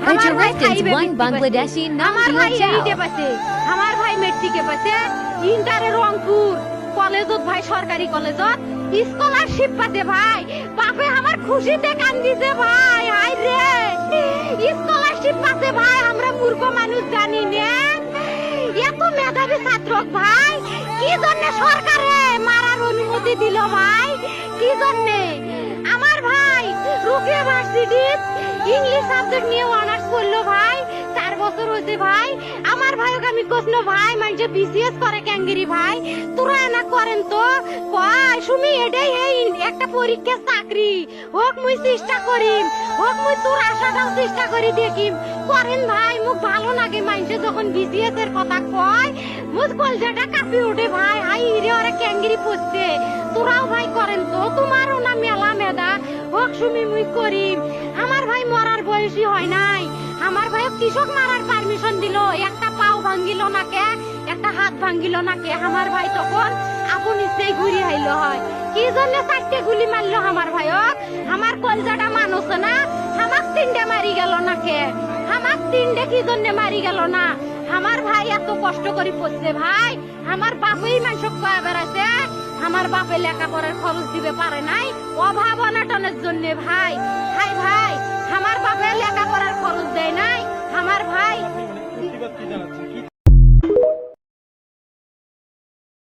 Redirected one Bangladeshi আমার ভাই non-dual এইটে পাইছে, আমার ভাই মেট্রিকে পাইছে, ইন্টারে রংপুর কলেজত ভাই সরকারি কলেজত স্কলারশিপ পাতে ভাই। বাপে আমার খুশিতে কান্দিছে ভাই, হাই রে স্কলারশিপ পাতে ভাই। আমরা মূর্খ মানুষ জানি না এত মেধাবী ছাত্র ভাই কি জন্য সরকারে মারার অনুমতি দিল ভাই, কি জন্য? আমার ভাই রুকিয়া ভার্সিটি ইংলিশ সাবজেক্ট নিয়ে অনার্স করলো ভাই, 4 বছর হয়েছে ভাই। আমার ভাইকে আমি কইনো ভাই মানে বিসিএস করে ক্যাঙ্গেরি ভাই, তোরা না করেন তো কয় সুমি এটাই এই একটা পরীক্ষা চাকরি হোক মুই চেষ্টা করিম, হোক মুই তোর আশাটাও চেষ্টা করি দেখিম করেন ভাই। মুখ ভালো লাগে মানুষে যখন বিসিএস এর কথা কয়, মুখ কলজাটা কাঁপি ওঠে ভাই, হাই রে ওরা ক্যাঙ্গেরি পড়ছে। তোরাও ভাই করেন তো, তোমারও না মেলা মেধা, হোক সুমি মুই করিম। আমার ভাই মরার বয়সী হয় নাই, আমার ভাই কৃষক মারার পারমিশন দিল, একটা পাও ভাঙ্গিল না কে, একটা হাত ভাঙ্গিল না কে। আমার ভাই তখন আপন ইচ্ছেই ঘুরি আইলো হয়, কি জন্য 4টে গুলি মারলো আমার ভাইক? আমার কলজাটা মানুষ না, আমাক 3টে মারি গেল না কে? আমাক 3টে কি জন্য মারি গেল না? আমার ভাই এত কষ্ট করে পড়ছে ভাই, আমার বাপেই মানুষ কয়া বেড়াইছে, আমার বাপে লেখাপড়ার খরচ দিবে পারে নাই অভাব অনাটনের জন্য ভাই। হাই ভাই আমার বাপে লেখাপড়ার খরচ দেয় নাই, আমার ভাই